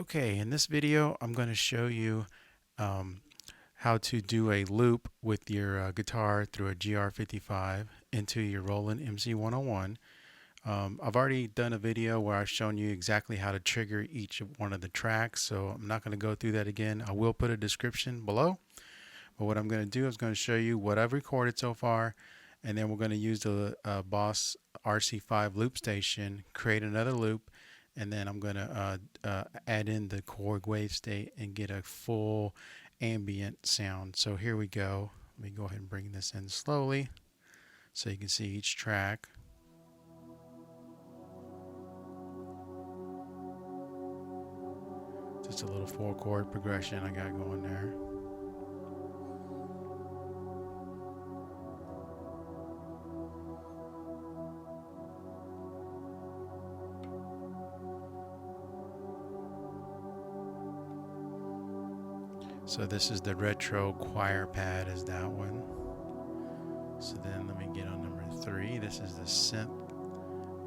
Okay, in this video, I'm going to show you um, how to do a loop with your guitar through a GR-55 into your Roland MC101. I've already done a video where I've shown you exactly how to trigger each one of the tracks, so I'm not going to go through that again. I will put a description below, but what I'm going to do is going to show you what I've recorded so far, and then we're going to use the Boss RC-5 loop station, create another loop, and then I'm going to add in the Korg Wavestate and get a full ambient sound. So here we go. Let me go ahead and bring this in slowly so you can see each track. Just a little 4-chord progression I got going there. So this is the retro choir pad, is that one. So then let me get on number 3. This is the synth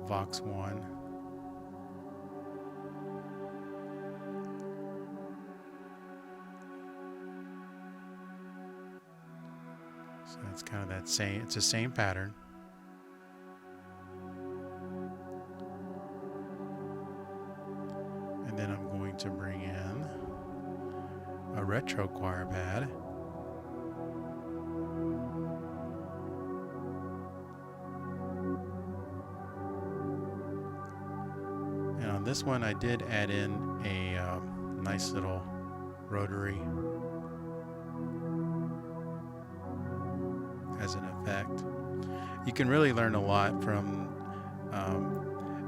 Vox 1. So that's kind of that same, it's the same pattern. And then I'm going to bring in a retro choir pad. And on this one I did add in a nice little rotary as an effect. You can really learn a lot from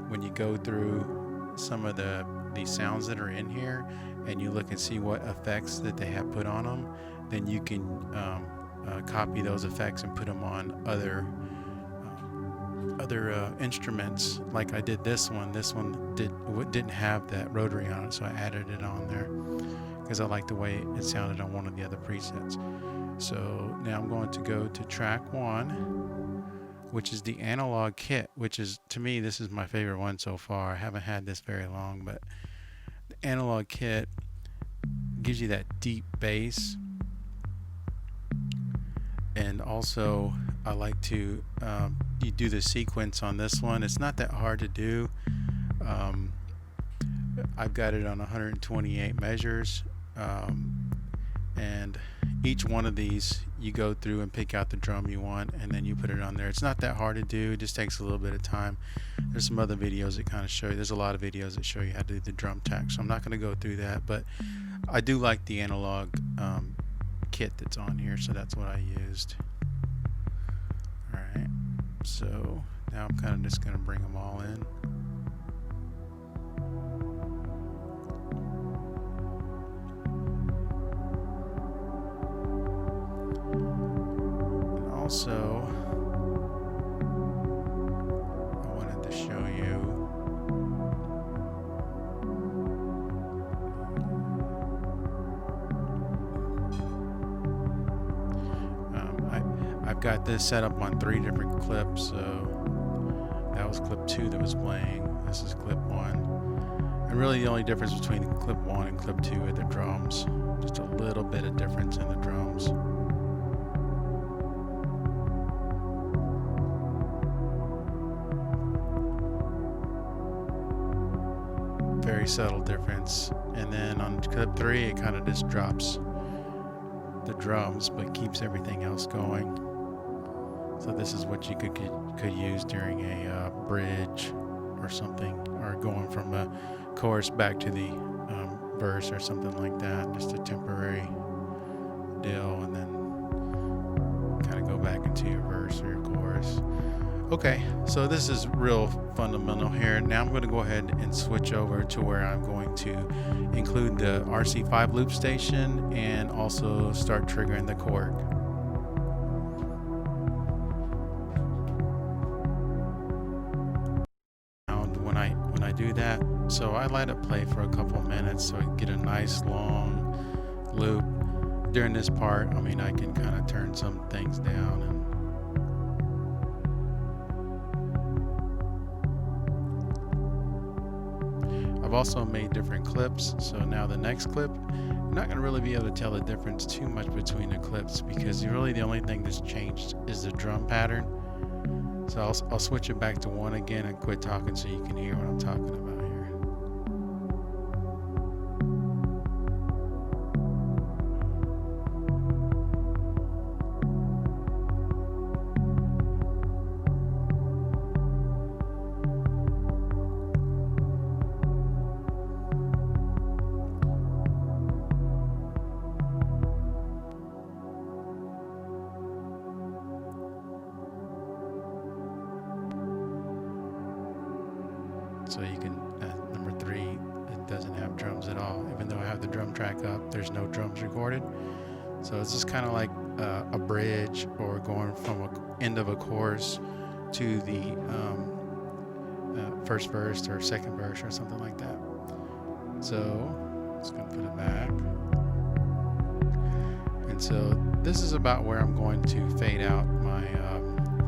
when you go through some of these sounds that are in here and you look and see what effects that they have put on them. Then you can copy those effects and put them on other instruments. Like I did this one. This one didn't have that rotary on it, so I added it on there because I like the way it sounded on one of the other presets. So now I'm going to go to track 1, which is the analog kit, which is, to me, this is my favorite one so far. I haven't had this very long, but the analog kit gives you that deep bass. And also I like to you do the sequence on this one. It's not that hard to do. I've got it on 128 measures, and each one of these you go through and pick out the drum you want and then you put it on there. It's not that hard to do. It just takes a little bit of time. There's some other videos that kind of show you. There's a lot of videos that show you how to do the drum tack, so I'm not going to go through that, but I do like the analog kit that's on here, so that's what I used. Alright, so now I'm kind of just going to bring them all in. Also, I wanted to show you I've got this set up on 3 different clips. So that was clip 2 that was playing. This is clip 1. And really the only difference between clip 1 and clip 2 are the drums. Just a little bit of difference in the drums. Very subtle difference. And then on clip 3 it kind of just drops the drums but keeps everything else going. So this is what you could use during a bridge or something, or going from a chorus back to the verse or something like that. Just a temporary deal, and then kind of go back into your verse or your chorus. Okay, so this is real fundamental here. Now I'm going to go ahead and switch over to where I'm going to include the RC-5 loop station and also start triggering the Korg. When I do that, so I let it play for a couple minutes so I get a nice long loop. During this part, I mean, I can kind of turn some things down and I've also made different clips, so now the next clip, you're not going to really be able to tell the difference too much between the clips, because really the only thing that's changed is the drum pattern. So I'll switch it back to one again and quit talking so you can hear what I'm talking about here. So you can, number 3, it doesn't have drums at all. Even though I have the drum track up, there's no drums recorded. So it's just kind of like a bridge, or going from an end of a chorus to the first verse or second verse or something like that. So just gonna put it back. And so this is about where I'm going to fade out my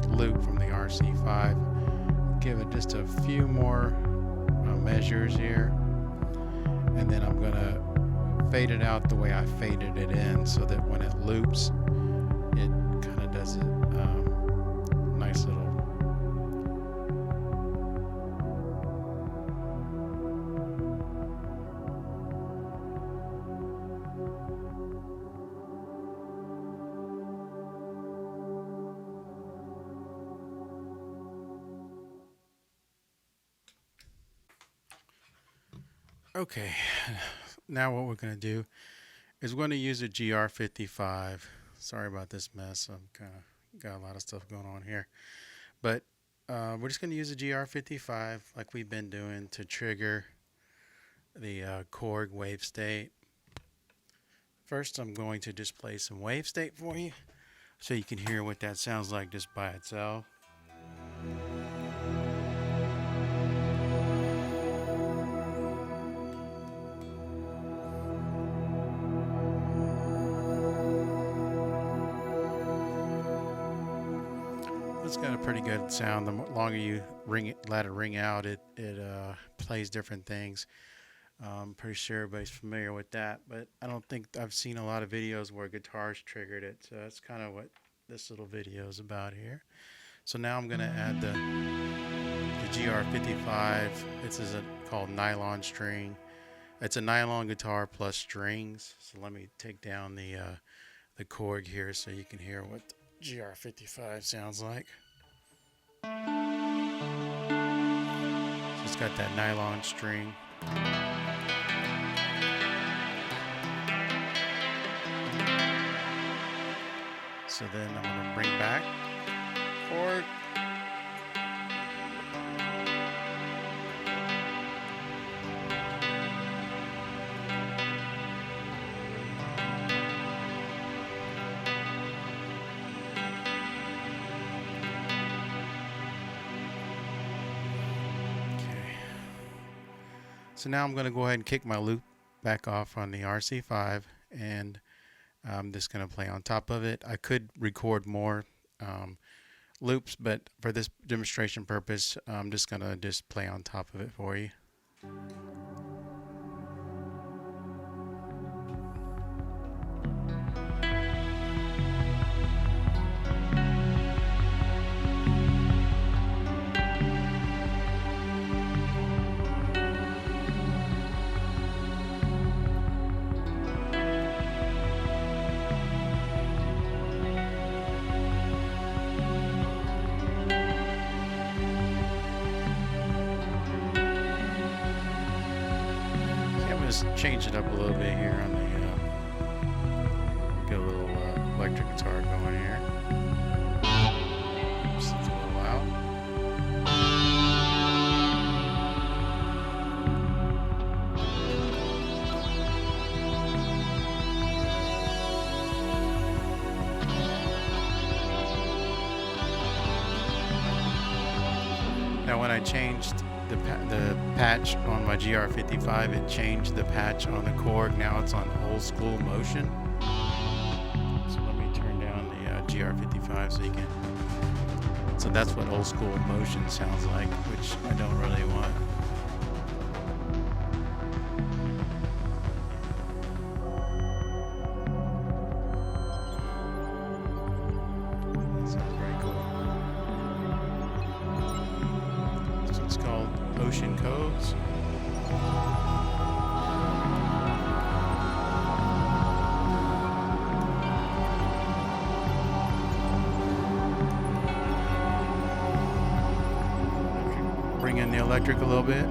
loop from the RC-5. Give it just a few more measures here, and then I'm gonna fade it out the way I faded it in, so that when it loops, it kind of does it nice little. Okay, now what we're going to do is we're going to use a GR-55. Sorry about this mess. I'm kind of got a lot of stuff going on here. But we're just going to use a GR-55 like we've been doing to trigger the Korg Wavestate. First, I'm going to just play some Wavestate for you so you can hear what that sounds like just by itself. It's got a pretty good sound. The longer you let it ring out, it plays different things. I'm pretty sure everybody's familiar with that, but I don't think I've seen a lot of videos where guitars triggered it. So that's kind of what this little video is about here. So now I'm going to add the GR-55. This is called nylon string. It's a nylon guitar plus strings. So let me take down the Korg here so you can hear what the GR-55 sounds like. So it's got that nylon string. So then I'm going to bring back Korg. So now I'm going to go ahead and kick my loop back off on the RC-5, and I'm just going to play on top of it. I could record more loops, but for this demonstration purpose, I'm just going to play on top of it for you. Just change it up a little bit here on the get a little electric guitar going here. Oops, it's a little loud. Now when I changed the patch on my GR-55, it changed the patch on the Korg. Now it's on old school motion. So let me turn down the GR-55 so you can. So that's what old school motion sounds like, which I don't really want. motion codes. Bring in the electric a little bit.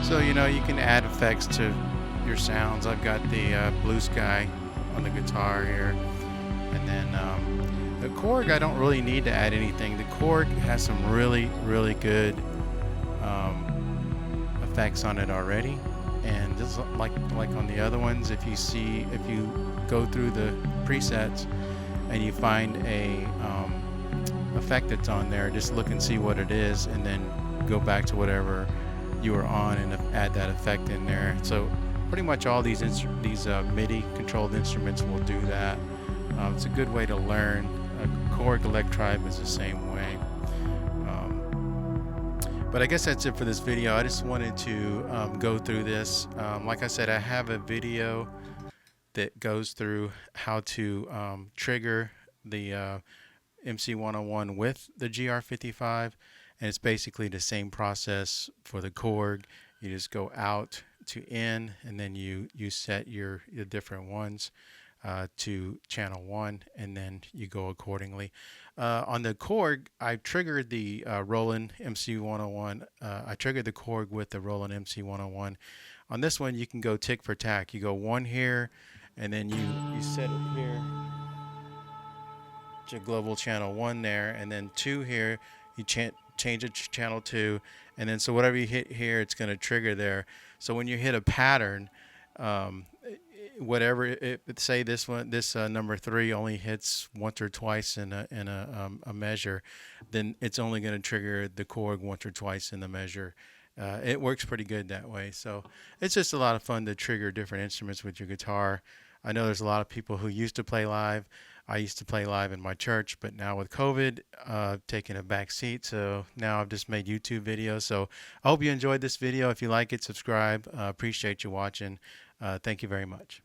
So, you know, you can add effects to your sounds. I've got the blue sky on the guitar here. And then the Korg, I don't really need to add anything. The Korg has some really, really good effects on it already. And just like on the other ones, if you go through the presets and you find a effect that's on there, just look and see what it is, and then go back to whatever you were on and add that effect in there. So pretty much all these MIDI controlled instruments will do that. It's a good way to learn. Korg Electribe is the same way. But I guess that's it for this video. I just wanted to go through this. Like I said, I have a video that goes through how to trigger the MC101 with the GR-55. And it's basically the same process for the Korg. You just go out to in, and then you set your different ones to channel 1, and then you go accordingly. On the Korg, I triggered the Roland MC101. I triggered the Korg with the Roland MC101. On this one, you can go tick for tack. You go 1 here, and then you set it here to global channel 1 there, and then 2 here. You change it to channel 2, and then so whatever you hit here, it's going to trigger there. So when you hit a pattern, whatever say this one, this number 3 only hits once or twice in a measure, then it's only going to trigger the Korg once or twice in the measure. It works pretty good that way. So it's just a lot of fun to trigger different instruments with your guitar. I know there's a lot of people who used to play live. I used to play live in my church, but now with COVID, taking a back seat. So now I've just made YouTube videos. So I hope you enjoyed this video. If you like it, subscribe. Appreciate you watching. Thank you very much.